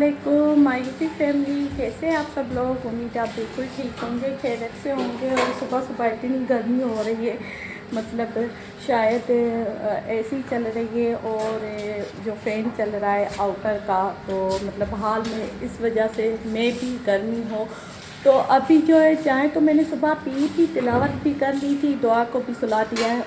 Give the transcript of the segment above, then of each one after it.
अस्सलामुअलैकुम my YouTube family, कैसे हैं आप सब लोग। उम्मीद है आप बिल्कुल ठीक होंगे, खैरियत से होंगे। और सुबह सुबह इतनी गर्मी हो रही है, मतलब शायद एसी चल रही है और जो फ़ैन चल रहा है आउटर का, तो मतलब हाल में इस वजह से मैं भी गर्मी हो। तो अभी जो है चाय तो मैंने सुबह पी थी, तिलावत भी कर ली थी, दुआ को भी सुला दिया है।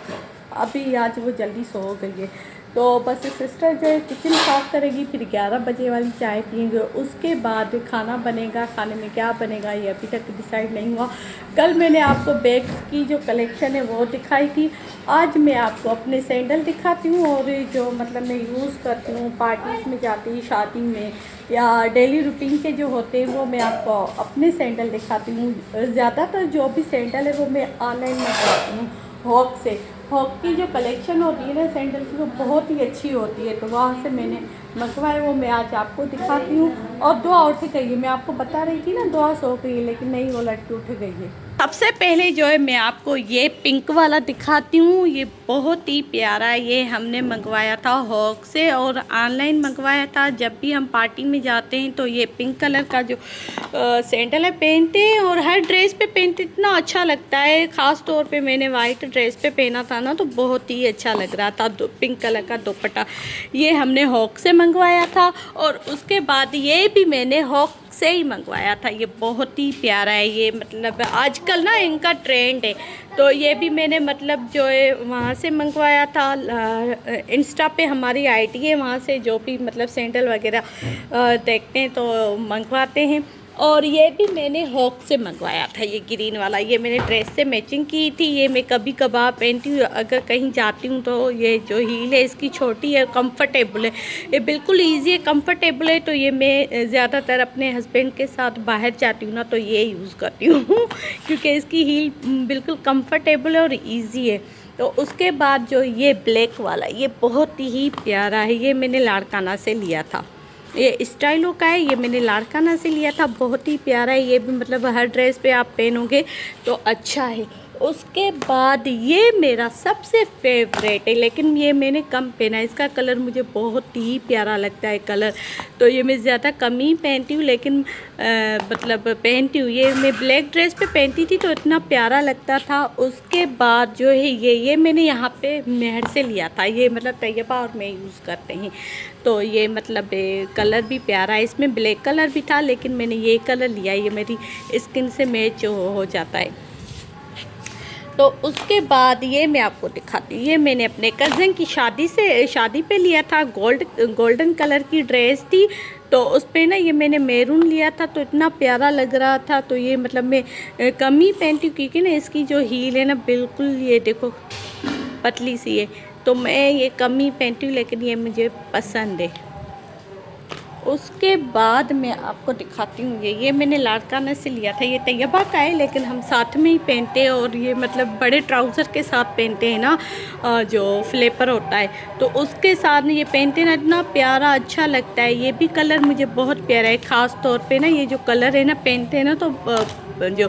अभी आज वो जल्दी सो गई है, तो बस सिस्टर जो है किचन साफ़ करेगी, फिर 11 बजे वाली चाय पियेंगे। उसके बाद खाना बनेगा, खाने में क्या बनेगा ये अभी तक डिसाइड नहीं हुआ। कल मैंने आपको बैग्स की जो कलेक्शन है वो दिखाई थी, आज मैं आपको अपने सैंडल दिखाती हूँ। और जो मतलब मैं यूज़ करती हूँ पार्टीज़ में जाती हूँ, शादी में या डेली रूटीन के जो होते हैं वो मैं आपको अपने सैंडल दिखाती हूँ। ज़्यादातर जो भी सैंडल है वो मैं ऑनलाइन मंगवाती हूँ हॉक से। हॉक की जो कलेक्शन होती है ना सैंडल की, वो बहुत ही अच्छी होती है, तो वहाँ से मैंने मंगवाए, वो मैं आज आपको दिखाती हूँ। और दुआ उठ गई है, मैं आपको बता रही थी ना दुआ सो गई है, लेकिन नहीं, वो लड़की उठ गई है। सबसे पहले जो है मैं आपको ये पिंक वाला दिखाती हूँ। ये बहुत ही प्यारा, ये हमने मंगवाया था हॉक से और ऑनलाइन मंगवाया था। जब भी हम पार्टी में जाते हैं तो ये पिंक कलर का जो सैंडल है पहनते हैं, और हर ड्रेस पे पहनते इतना अच्छा लगता है। ख़ास तौर पे मैंने वाइट ड्रेस पे पहना था ना, तो बहुत ही अच्छा लग रहा था। पिंक कलर का दुपट्टा ये हमने हॉक से मंगवाया था, और उसके बाद ये भी मैंने हॉक से ही मंगवाया था। ये बहुत ही प्यारा है, ये मतलब आजकल ना इनका ट्रेंड है, तो ये भी मैंने मतलब जो है वहाँ से मंगवाया था। इंस्टा पे हमारी आईडी है, वहाँ से जो भी मतलब सैंडल वगैरह देखते हैं तो मंगवाते हैं। और ये भी मैंने हॉक से मंगवाया था, ये ग्रीन वाला, ये मैंने ड्रेस से मैचिंग की थी। ये मैं कभी कभार पहनती हूँ अगर कहीं जाती हूँ, तो ये जो हील है इसकी छोटी है, कंफर्टेबल है, ये बिल्कुल इजी है, कंफर्टेबल है। तो ये मैं ज़्यादातर अपने हस्बैंड के साथ बाहर जाती हूँ ना, तो ये यूज़ करती हूँ क्योंकि इसकी हील बिल्कुल कंफर्टेबल है और ईजी है। तो उसके बाद जो ये ब्लैक वाला, ये बहुत ही प्यारा है, ये मैंने लाड़काना से लिया था। ये स्टाइलो का है, ये मैंने लाड़काना से लिया था, बहुत ही प्यारा है। ये भी मतलब हर ड्रेस पे आप पहनोगे तो अच्छा है। उसके बाद ये मेरा सबसे फेवरेट है, लेकिन ये मैंने कम पहना है, इसका कलर मुझे बहुत ही प्यारा लगता है कलर, तो ये मैं ज़्यादा कम ही पहनती हूँ, लेकिन मतलब पहनती हूँ। ये मैं ब्लैक ड्रेस पे पहनती थी तो इतना प्यारा लगता था। उसके बाद जो है ये मैंने यहाँ पे मेहर से लिया था, ये मतलब तैयबा और मैं यूज़ करते हैं, तो ये मतलब कलर भी प्यारा है। इसमें ब्लैक कलर भी था, लेकिन मैंने ये कलर लिया, ये मेरी स्किन से मैच हो जाता है। तो उसके बाद ये मैं आपको दिखाती हूँ, ये मैंने अपने कज़न की शादी पे लिया था। गोल्डन कलर की ड्रेस थी, तो उस पर ना ये मैंने मैरून लिया था, तो इतना प्यारा लग रहा था। तो ये मतलब मैं कम ही पहनती हूँ, क्योंकि ना इसकी जो हील है ना बिल्कुल ये देखो पतली सी है, तो मैं ये कम ही पहनती हूँ, लेकिन ये मुझे पसंद है। उसके बाद मैं आपको दिखाती हूँ, ये मैंने लाड़काना से लिया था, ये तैयबा का है, लेकिन हम साथ में ही पहनते हैं। और ये मतलब बड़े ट्राउज़र के साथ पहनते हैं ना, जो फ्लेपर होता है, तो उसके साथ ये पहनते हैं ना, इतना प्यारा अच्छा लगता है। ये भी कलर मुझे बहुत प्यारा है, ख़ास तौर पे ना ये जो कलर है ना पहनते हैं ना, तो जो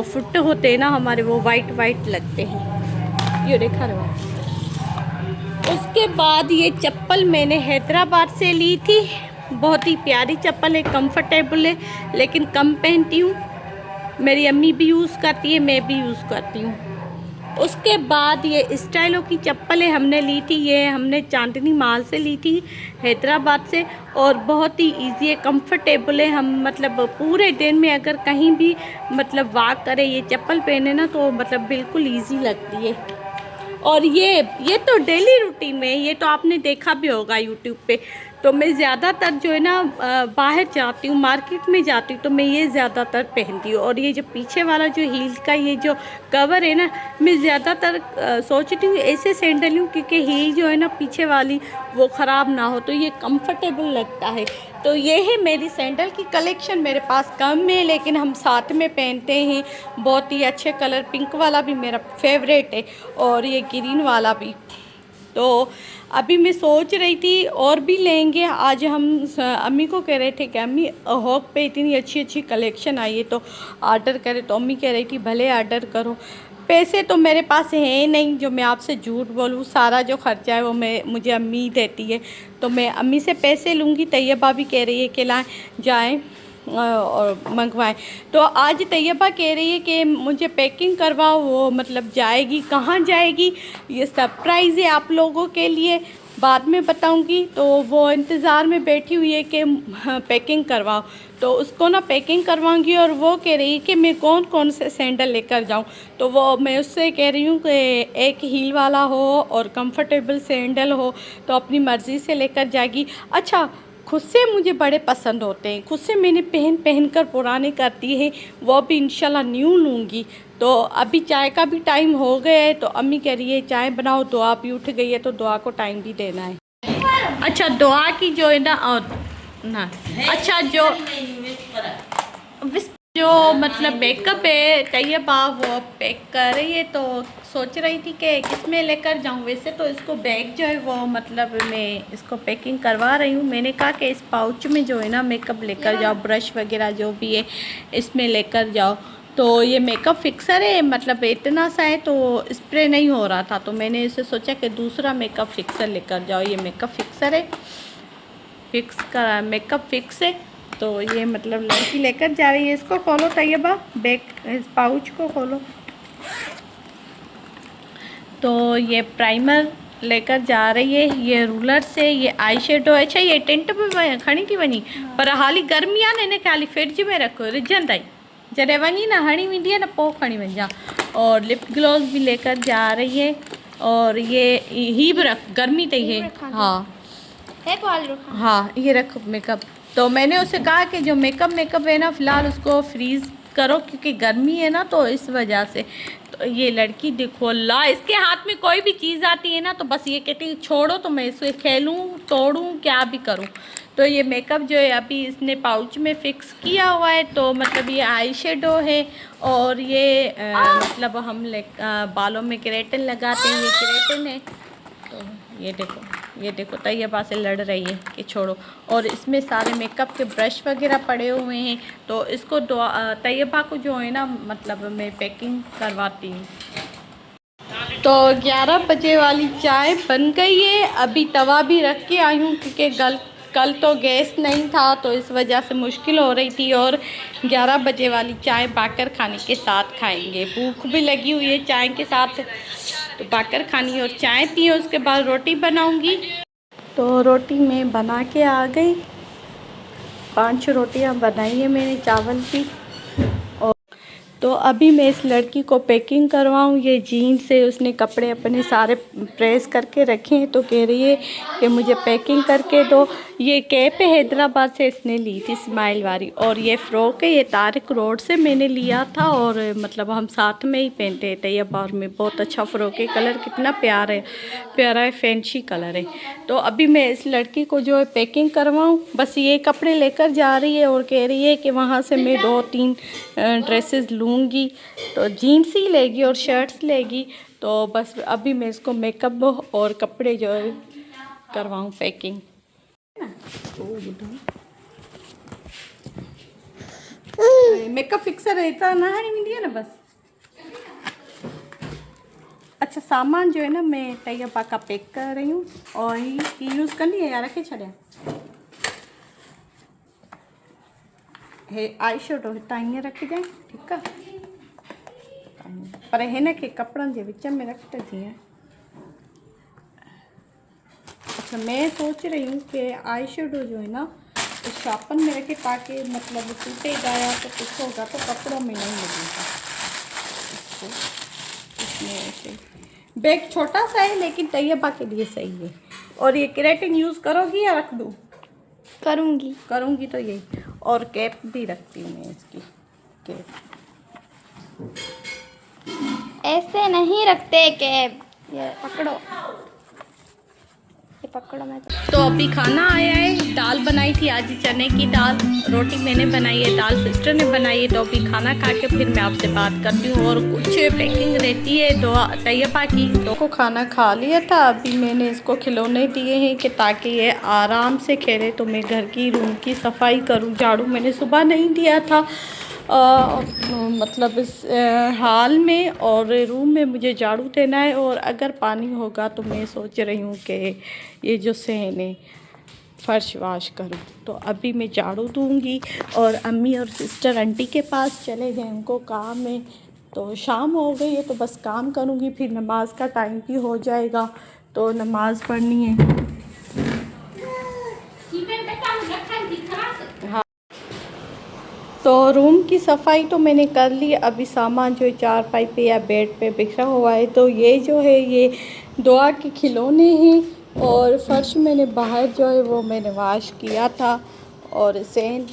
फुट होते हैं ना हमारे, वो वाइट लगते हैं। ये देखा रहा। उसके बाद ये चप्पल मैंने हैदराबाद से ली थी, बहुत ही प्यारी चप्पल है, कंफर्टेबल है, लेकिन कम पहनती हूँ। मेरी अम्मी भी यूज़ करती है, मैं भी यूज़ करती हूँ। उसके बाद ये स्टाइलों की चप्पलें हमने ली थी, ये हमने चांदनी माल से ली थी, हैदराबाद से, और बहुत ही इजी है, कंफर्टेबल है। हम मतलब पूरे दिन में अगर कहीं भी मतलब वॉक करें, ये चप्पल पहने ना, तो मतलब बिल्कुल ईजी लगती है। और ये तो डेली रूटीन में, ये तो आपने देखा भी होगा यूट्यूब पे। तो मैं ज़्यादातर जो है ना बाहर जाती हूँ, मार्केट में जाती हूँ, तो मैं ये ज़्यादातर पहनती हूँ। और ये जो पीछे वाला जो हील का ये जो कवर है ना, मैं ज़्यादातर सोचती हूँ ऐसे सैंडल लूँ, क्योंकि हील जो है ना पीछे वाली वो ख़राब ना हो, तो ये कंफर्टेबल लगता है। तो ये है मेरी सैंडल की कलेक्शन, मेरे पास कम है, लेकिन हम साथ में पहनते हैं। बहुत ही अच्छे कलर, पिंक वाला भी मेरा फेवरेट है, और ये ग्रीन वाला भी। तो अभी मैं सोच रही थी और भी लेंगे। आज हम अम्मी को कह रहे थे कि अम्मी हॉक पे इतनी अच्छी कलेक्शन आई है, तो ऑर्डर करें, तो अम्मी कह रही थी भले ऑर्डर करो। पैसे तो मेरे पास हैं नहीं जो मैं आपसे झूठ बोलूँ, सारा जो खर्चा है वो मुझे अम्मी देती है, तो मैं अम्मी से पैसे लूँगी। तैयबा भी कह रही है कि लाएँ जाएँ और मंगवाएं। तो आज तैयबा कह रही है कि मुझे पैकिंग करवाओ, वो मतलब जाएगी, कहाँ जाएगी ये सरप्राइज़ है आप लोगों के लिए, बाद में बताऊंगी। तो वो इंतज़ार में बैठी हुई है कि पैकिंग करवाओ, तो उसको ना पैकिंग करवाऊंगी। और वो कह रही है कि मैं कौन कौन से सैंडल लेकर जाऊं, तो वो मैं उससे कह रही हूँ कि एक हील वाला हो और कंफर्टेबल सैंडल हो, तो अपनी मर्ज़ी से लेकर जाएगी। अच्छा, खुद से मुझे बड़े पसंद होते हैं, खुद से मैंने पहन कर पुराने कर दिए हैं, वो भी इंशाल्लाह न्यू लूँगी। तो अभी चाय का भी टाइम हो गया है, तो अम्मी कह रही है चाय बनाओ, दुआ भी उठ गई है तो दुआ को टाइम भी देना है। अच्छा, दुआ की जो है ना अच्छा जो मतलब मेकअप है तैयबा वो पैक कर रही है, तो सोच रही थी कि किस में लेकर जाऊं। वैसे तो इसको बैग जो है वो मतलब मैं इसको पैकिंग करवा रही हूँ। मैंने कहा कि इस पाउच में जो है ना मेकअप लेकर जाओ, ब्रश वगैरह जो भी है इसमें लेकर जाओ। तो ये मेकअप फिक्सर है, मतलब इतना सा है तो स्प्रे नहीं हो रहा था, तो मैंने इसे सोचा कि दूसरा मेकअप फिक्सर लेकर जाओ। ये मेकअप फिक्सर है, फिक्स का मेकअप फिक्स है, तो ये मतलब लड़की लेकर जा रही है। इसको खोलो तैयबा, बैग इस पाउच को खोलो। तो ये प्राइमर लेकर जा रही है, ये रूलर से, ये आई शेडो। अच्छा, ये टेंट में खड़ी थी वनी पर हाली गर्मी आहे न, खाली फ्रिज में रखो रिझंदा ई जॾहिं वञी न हणी वेंदी आहे न पोइ खणी वञा। और लिप ग्लोस भी लेकर जा रही है, और ये ही भी रख, गर्मी तई है। हाँ हाँ, ये रख मेकअप। तो मैंने उसे कहा कि जो मेकअप है ना फ़िलहाल उसको फ्रीज़ करो, क्योंकि गर्मी है ना तो इस वजह से। तो ये लड़की देखो अल्लाह, इसके हाथ में कोई भी चीज़ आती है ना तो बस ये कहती है छोड़ो, तो मैं इसे खेलूँ तोड़ूँ क्या भी करूँ। तो ये मेकअप जो है अभी इसने पाउच में फ़िक्स किया हुआ है, तो मतलब ये आई शेडो है, और ये मतलब हम बालों में केराटिन लगाते हैं, ये केराटिन है। तो ये देखो तैयबा से लड़ रही है कि छोड़ो। और इसमें सारे मेकअप के ब्रश वगैरह पड़े हुए हैं, तो इसको तैयबा को जो है ना मतलब मैं पैकिंग करवाती हूँ। तो 11 बजे वाली चाय बन गई है, अभी तवा भी रख के आई हूँ क्योंकि कल तो गैस नहीं था तो इस वजह से मुश्किल हो रही थी। और 11 बजे वाली चाय बाकर खाने के साथ खाएंगे, भूख भी लगी हुई है चाय के साथ, तो बाकर खानी और चाय पी, उसके बाद रोटी बनाऊंगी। तो रोटी मैं बना के आ गई, 5 रोटियां बनाई है मैंने चावल की। और तो अभी मैं इस लड़की को पैकिंग करवाऊँ। ये जीन्स से उसने कपड़े अपने सारे प्रेस करके रखे हैं, तो कह रही है कि मुझे पैकिंग करके दो। ये कैप है हैदराबाद से इसने ली थी स्माइल वाली, और ये फ़्रॉक है, ये तारिक रोड से मैंने लिया था, और मतलब हम साथ में ही पहनते थे। ये बार में बहुत अच्छा फ़्रॉक है, कलर कितना प्यारा है, फैंसी कलर है। तो अभी मैं इस लड़की को जो है पैकिंग करवाऊँ, बस ये कपड़े लेकर जा रही है और कह रही है कि वहाँ से मैं 2-3 ड्रेसेस लूँगी, तो जीन्स ही लेगी और शर्ट्स लेगी। तो बस अभी मैं इसको मेकअप और कपड़े जो है करवाऊँ पैकिंग। मेकअप फिक्सर रहता ना है नहीं ना बस। अच्छा, सामान जो है ना मैं तैयबा का पैक कर रही हूँ, और ही यूज़ कर लिया यार, रखे छड़िया हे आई शेडो हितां हीअं रखिजांइ, ठीकु आहे, पर हिन खे कपिड़नि जे विच में रख त जीअं। अच्छा, मैं सोच रही हूँ कि आई शेडो जो है ना तो शापन में रखे, ताकि मतलब टूटेगा या तो कुछ होगा तो कपड़ों में नहीं लगेगा। इसको इसमें ऐसे बैग छोटा सा है लेकिन तैयबा के लिए सही है। और ये केराटिन यूज़ करोगी या रख दूँ? करूँगी तो यही। और कैप भी रखती हूँ मैं इसकी, कैप ऐसे नहीं रखते कैप, ये पकड़ो, ये पकड़ो। मैं तो अभी खाना आया है, दाल बनाई थी आज चने की दाल, रोटी मैंने बनाई है, दाल सिस्टर ने बनाई है। तो अभी खाना खा के फिर मैं आपसे बात करती हूँ, और कुछ पैकिंग रहती है तो तैयबा की। तो को खाना खा लिया था, अभी मैंने इसको खिलौने दिए हैं कि ताकि ये आराम से खेले। तो मैं घर की रूम की सफाई करूँ, झाड़ू मैंने सुबह नहीं दिया था, मतलब इस हाल में और रूम में मुझे झाड़ू देना है, और अगर पानी होगा तो मैं सोच रही हूँ कि ये जो सहने फर्श वाश करूँ। तो अभी मैं झाड़ू दूँगी और अम्मी और सिस्टर आंटी के पास चले गए, उनको काम है। तो शाम हो गई है तो बस काम करूँगी, फिर नमाज का टाइम भी हो जाएगा तो नमाज़ पढ़नी है। हाँ, तो रूम की सफाई तो मैंने कर ली। अभी सामान जो है चारपाई पे या बेड पे बिखरा हुआ है, तो ये जो है ये दुआ के खिलौने हैं, और फर्श मैंने बाहर जो है वो मैंने वाश किया था, और सेन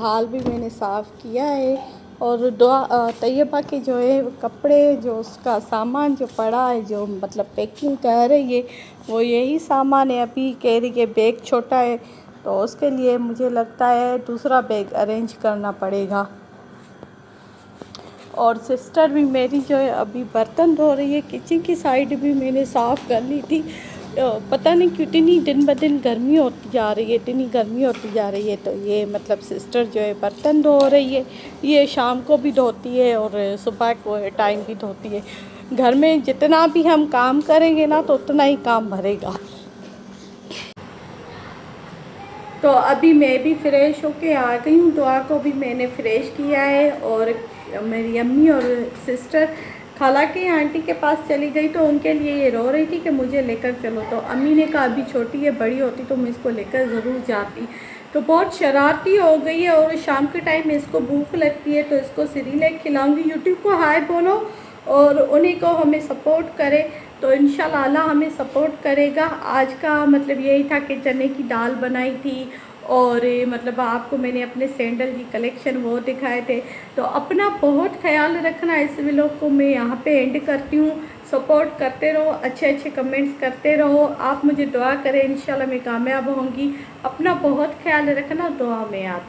हाल भी मैंने साफ़ किया है। और दुआ तैयबा के जो है कपड़े, जो उसका सामान जो पड़ा है, जो मतलब पैकिंग कर रही है, वो यही सामान है। अभी कह रही है बैग छोटा है, तो उसके लिए मुझे लगता है दूसरा बैग अरेंज करना पड़ेगा। और सिस्टर भी मेरी जो है अभी बर्तन धो रही है। किचन की साइड भी मैंने साफ़ कर ली थी। पता नहीं क्यों इतनी दिन ब दिन गर्मी होती जा रही है, इतनी गर्मी होती जा रही है। तो ये मतलब सिस्टर जो है बर्तन धो रही है। ये शाम को भी धोती है और सुबह को टाइम भी धोती है। घर में जितना भी हम काम करेंगे ना तो उतना ही काम भरेगा। तो अभी मैं भी फ़्रेश होके आ गई हूँ। दुआ को भी मैंने फ़्रेश किया है, और मेरी अम्मी और सिस्टर खाला के आंटी के पास चली गई, तो उनके लिए ये रो रही थी कि मुझे लेकर चलो। तो अम्मी ने कहा अभी छोटी है, बड़ी होती तो मैं इसको लेकर ज़रूर जाती। तो बहुत शरारती हो गई है, और शाम के टाइम इसको भूख लगती है तो इसको सिरिलैक खिलाऊँगी। यूट्यूब को हाय बोलो और उन्हीं को हमें सपोर्ट करे, तो इंशाल्लाह अल्लाह हमें सपोर्ट करेगा। आज का मतलब यही था कि चने की दाल बनाई थी, और मतलब आपको मैंने अपने सैंडल की कलेक्शन वो दिखाए थे। तो अपना बहुत ख्याल रखना। इस व्लॉग को मैं यहाँ पे एंड करती हूँ। सपोर्ट करते रहो, अच्छे अच्छे कमेंट्स करते रहो। आप मुझे दुआ करें, इंशाल्लाह मैं कामयाब होंगी। अपना बहुत ख्याल रखना, दुआ में याद